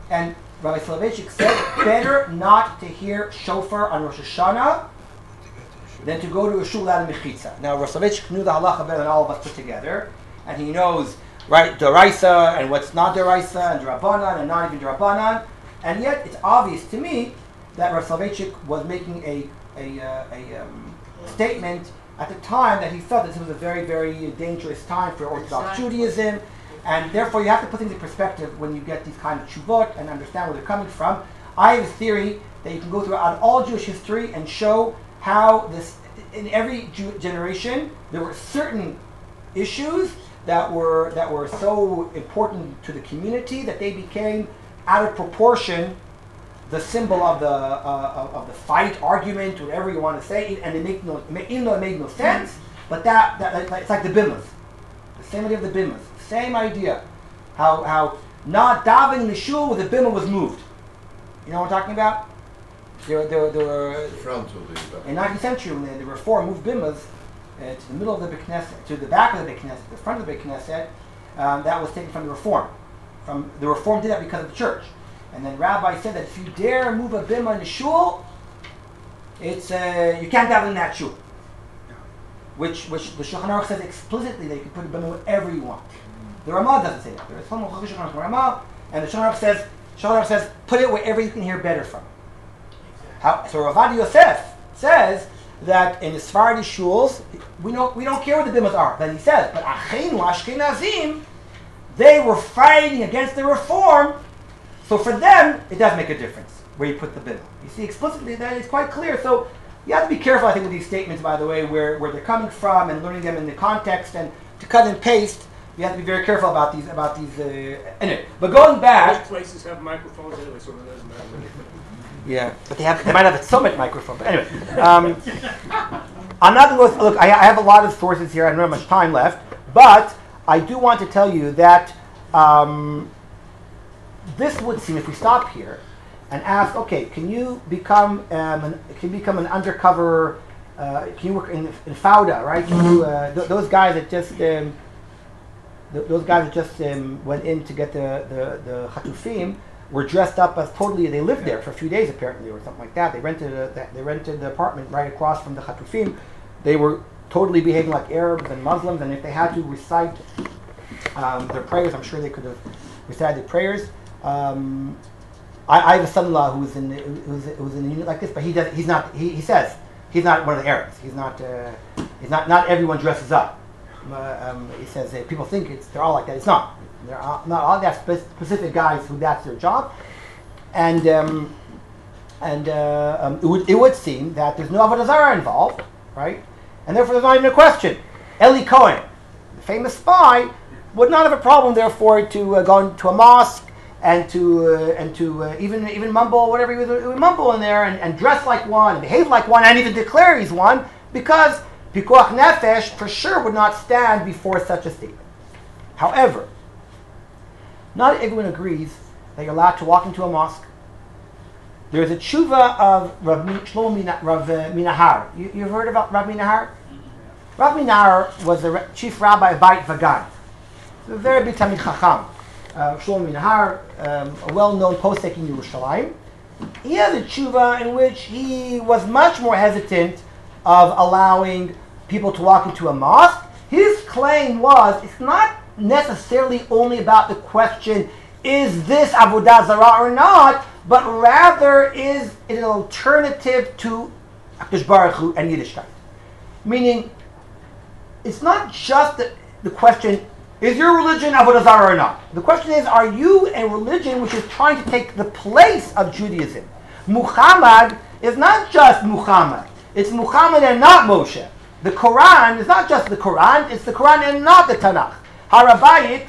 And Rabbi Soloveitchik said, better not to hear shofar on Rosh Hashanah than to go to a shul without a mechitza. Now, Rabbi Soloveitchik knew the halacha better than all of us put together, and he knows, right, Doraisa and what's not Doraisa, and Drabanan and not even Drabanan, and yet it's obvious to me that Rabbi Soloveitchik was making a statement at the time that he felt this was a very, very dangerous time for Orthodox Judaism, and therefore you have to put things in perspective when you get these kind of tshuvot and understand where they're coming from. I have a theory that you can go throughout all Jewish history and show how this, in every generation, there were certain issues that were so important to the community that they became out of proportion the symbol of the fight, argument, whatever you want to say, and even though it made no sense, but that it's like the bimas, the same idea of the bimas, same idea, how not davening in the shul with the bimah was moved. You know what I'm talking about? There were Front of the in 19th century when the Reform moved bimas to the middle of the Beit Knesset, to the back of the Beit Knesset, the front of the Beit Knesset, that was taken from the Reform. The Reform did that because of the church. And then Rabbi said that if you dare move a bimah in the shul, it's you can't daven in that shul. Which the Shulchan Aruch says explicitly that you can put a bimah wherever you want. The Ramah doesn't say that. There is some Shulchan Aruch Ramah, and the Shulchan Aruch says put it wherever you can hear better from. So Avad Yosef says that in the Sephardi shuls we don't care what the bimahs are. Then he says, but Acheinu Ashkenazim, they were fighting against the Reform. So for them, it does make a difference where you put the bimah. You see explicitly that it's quite clear. So you have to be careful, I think, with these statements, by the way, where they're coming from and learning them in the context. And to cut and paste, you have to be very careful about these. Anyway, but going back, most places have microphones anyway, so it doesn't matter. Yeah, but they might have a summit microphone. But anyway, I'm not going to look. I have a lot of sources here. I don't have much time left, but I do want to tell you that. This would seem, if we stop here and ask, okay, can you become an undercover? Can you work in Fauda, right? Can you, those guys that just went in to get the Chatufim were dressed up as totally. They lived there for a few days apparently, or something like that. They rented the apartment right across from the Chatufim. They were totally behaving like Arabs and Muslims, and if they had to recite their prayers, I'm sure they could have recited prayers. I have a son-in-law who's in a unit like this, but he says he's not one of the Arabs. He's not everyone dresses up. He says people think they're all like that. It's not. They're not all that specific guys who that's their job, and it would seem that there's no avodah zarah involved, right? And therefore there's not even a question. Eli Cohen, the famous spy, would not have a problem therefore to go into a mosque and to even mumble whatever he would mumble in there and dress like one and behave like one and even declare he's one, because pikuach nefesh for sure would not stand before such a statement. However, not everyone agrees that you're allowed to walk into a mosque. There is a tshuva of Rav Minahar. You've heard about Rav Minahar? Rav Minahar was the chief rabbi of Beit Vagan. A very big Talmid Chacham. Shlomo Minahar, a well-known posek in Yerushalayim. He has a tshuva in which he was much more hesitant of allowing people to walk into a mosque. His claim was, it's not necessarily only about the question, is this avodah zarah or not, but rather is it an alternative to HaKadosh Baruch Hu and Yiddishkeit. Meaning, it's not just the question, is your religion avodah zarah or not? The question is, are you a religion which is trying to take the place of Judaism? Muhammad is not just Muhammad. It's Muhammad and not Moshe. The Quran is not just the Quran, it's the Quran and not the Tanach. Harabayit,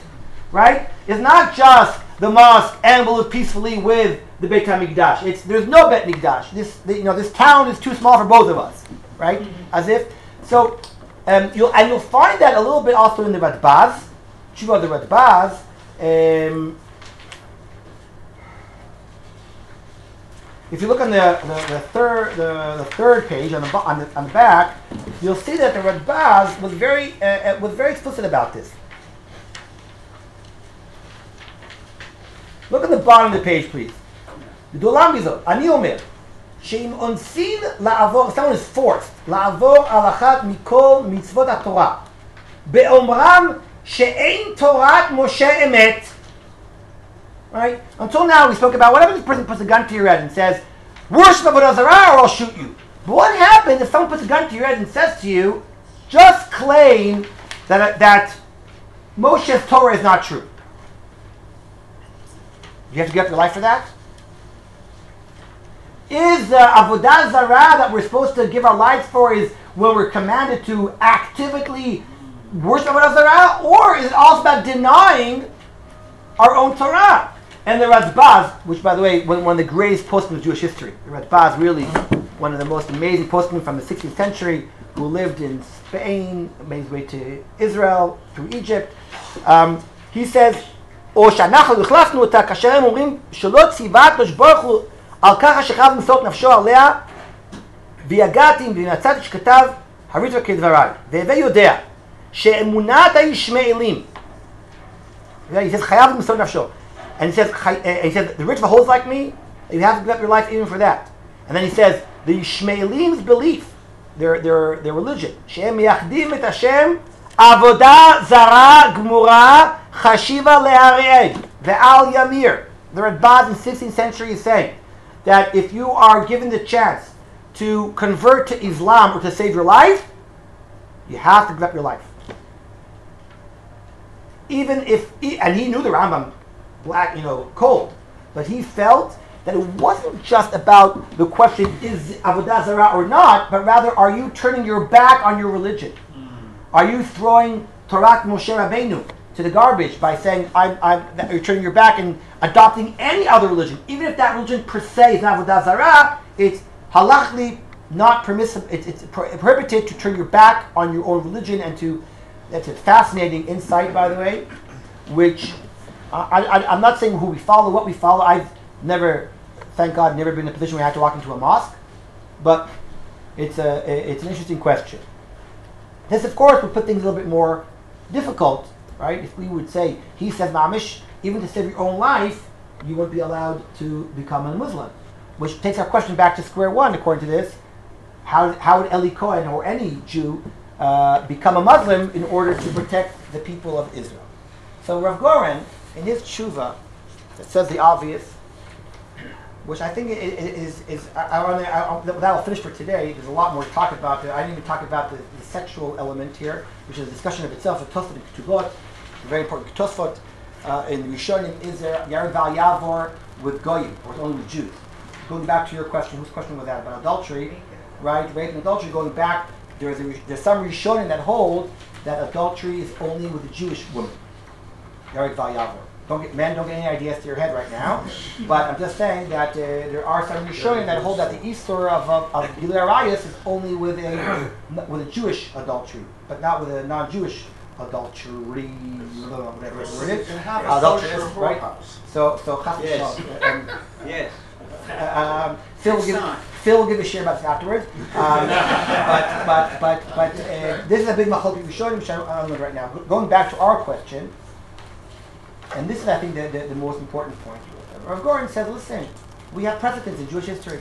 right, is not just the mosque and will live peacefully with the Beit HaMikdash. There's no Beit Mikdash. This town is too small for both of us, right? As if so. You'll find that a little bit also in the Radbaz, Tshuva of the Radbaz. If you look on the third page on the back, you'll see that the Radbaz was very explicit about this. Look at the bottom of the page, please. G'dolam mizot, ani omer, she'im onsin la'avor, someone is forced, la'avor al achat mikol mitzvot HaTorah, be'omram she'ein Torat Moshe emet. Right? Until now, we spoke about whatever this person puts a gun to your head and says, worship Avodah Zarah or I'll shoot you. But what happens if someone puts a gun to your head and says to you, just claim that Moshe's Torah is not true? You have to give up your life for that? Is Avodah Zarah that we're supposed to give our lives for is when we're commanded to actively worship Avodah Zarah? Or is it also about denying our own Torah? And the Radbaz, which by the way, one of the greatest poskim of Jewish history. The Radbaz, really one of the most amazing poskim from the 16th century, who lived in Spain, made his way to Israel, through Egypt. He says, או שאנחנו החלפנו אותה כאשר הם אומרים שלא ציווה הקדוש ברוך הוא על ככה שחייב למסור את נפשו עליה ויגעתי ומצאתי שכתב הריתו כדבריי והווה יודע שאמונת הישמעאלים, he says חייב למסור את נפשו, and he says the rich holds like me, you have to give up your life even for that. And then he says the Yishmaelim's belief, their religion, שהם מייחדים את השם עבודה זרה גמורה Chashiva le'are'ed, ve'al yamir. The Rabbi in the 16th century is saying that if you are given the chance to convert to Islam or to save your life, you have to give up your life. Even if, and he knew the Rambam, black, cold, but he felt that it wasn't just about the question, is Avodah Zarah or not, but rather, are you turning your back on your religion? Are you throwing Torah Moshe Rabbeinu to the garbage by saying you're turning your back and adopting any other religion, even if that religion per se is not Avodah Zarah? It's halachically not permissible. It's prohibited to turn your back on your own religion, and that's a fascinating insight, by the way. Which I'm not saying who we follow, what we follow. I've never, thank God, never been in a position where I had to walk into a mosque, but it's an interesting question. This, of course, would put things a little bit more difficult. Right? If we would say, he says, Mamish, even to save your own life, you won't be allowed to become a Muslim. Which takes our question back to square one, according to this. How would Eli Cohen or any Jew become a Muslim in order to protect the people of Israel? So Rav Goren, in his tshuva, that says the obvious, which I think is that'll finish for today. There's a lot more to talk about. I didn't even talk about the sexual element here, which is a discussion of itself. Of Tosfot and Ketubot, very important. Tosfot in the Rishonim is there Yared Val Yavor with Goyim, or only with Jews. Going back to your question, whose question was that about adultery? Right, rape and adultery. Going back, there's some Rishonim that hold that adultery is only with a Jewish woman. Yared Val Yavor. Don't get any ideas to your head right now, but I'm just saying that there are some Rishonim that hold that the Isur of Gilui Arayos is only with a Jewish adultery, but not with a non-Jewish adultery, whatever the word is. Adulteress, right? So yes. Phil will give a share about this afterwards. But this is a big machlokes Rishonim, which I don't know right now. Going back to our question. And this is, I think, the most important point. Rav Goren says, listen, we have precedents in Jewish history.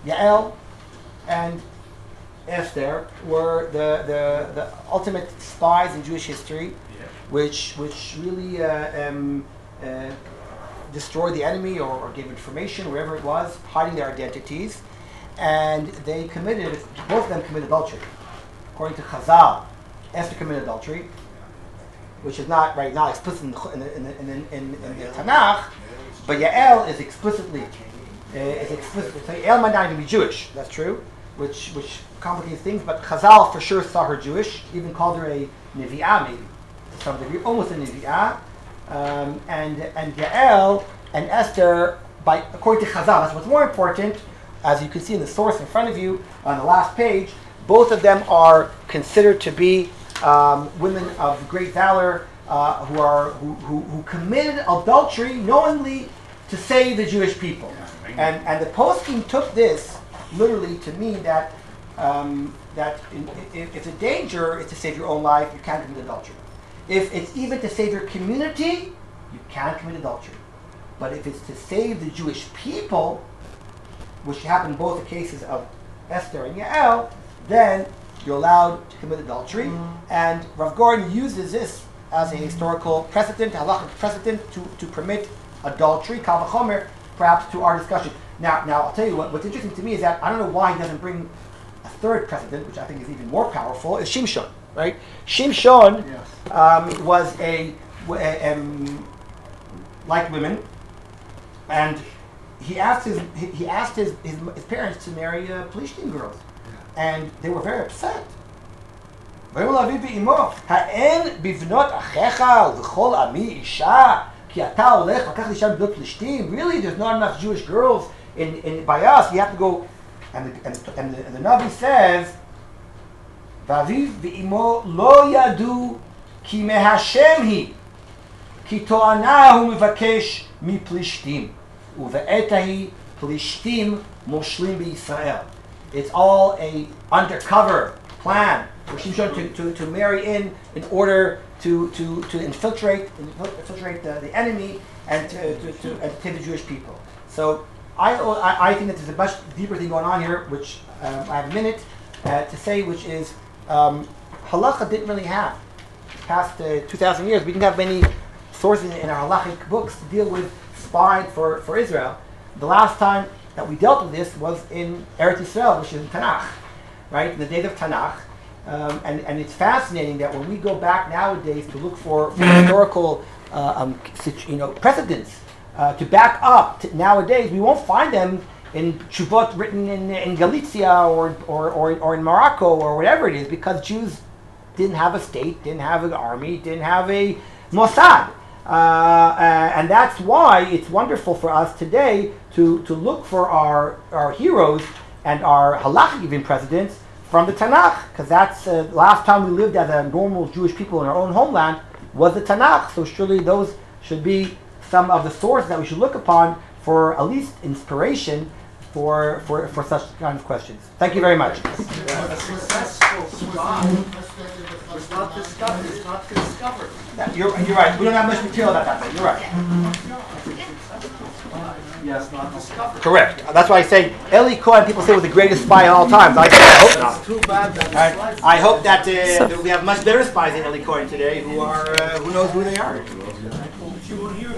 Yael and Esther were the ultimate spies in Jewish history, which really destroyed the enemy or gave information, wherever it was, hiding their identities. And both of them committed adultery. According to Chazal, Esther committed adultery, which is not right now explicit in the Tanach, but Yael is explicitly. So Yael might not even be Jewish. That's true, which complicates things. But Chazal for sure saw her Jewish, even called her a Nevi'ah, maybe to some degree, almost a Nevi'ah. And Yael and Esther, according to Chazal, that's what's more important. As you can see in the source in front of you on the last page, both of them are considered to be women of great valor who committed adultery knowingly to save the Jewish people. And the poskim took this literally to mean that if it's a danger, it's to save your own life, you can't commit adultery. If it's even to save your community, you can't commit adultery. But if it's to save the Jewish people, which happened in both the cases of Esther and Yael, then you're allowed to commit adultery. And Rav Gordon uses this as a historical precedent, halachic precedent, to permit adultery, kal v'chomer, perhaps to our discussion. Now I'll tell you what's interesting to me is that I don't know why he doesn't bring a third precedent, which I think is even more powerful, is Shimshon, right? Shimshon was like women, and he asked his parents to marry Plishtim girls, and they were very upset. Really, there's not enough Jewish girls in by us. You have to go, and the Navi says, "Vaviv v'imo lo yadu ki mehashem hi ki to'anahu mevakesh mi Plishtim uve'etahi Plishtim moshlim b'Yisrael." It's all a undercover plan for Shimshon to marry in order to infiltrate the enemy and to take the Jewish people. So I think that there's a much deeper thing going on here, which I have a minute to say, which is halacha didn't really have past 2,000 years. We didn't have many sources in our halachic books to deal with spies for Israel. The last time that we dealt with this was in Eretz Yisrael, which is in Tanach, right? In the days of Tanach. And it's fascinating that when we go back nowadays to look for historical precedents to back up nowadays, we won't find them in Tshuvot written in Galicia or in Morocco or whatever it is, because Jews didn't have a state, didn't have an army, didn't have a Mossad. And that's why it's wonderful for us today to look for our heroes and our halachic even precedents from the Tanakh, because that's the last time we lived as a normal Jewish people in our own homeland was the Tanakh. So surely those should be some of the sources that we should look upon for at least inspiration for such kind of questions. Thank you very much. A successful spy was not discovered. It's not discovered. You're right. We don't have much material about that. You're right. Yes, not discovered. Correct. That's why I say Eli Cohen. People say was the greatest spy of all time. I hope not. It's too bad that I hope that we have much better spies than Eli Cohen today, who knows who they are. You were here.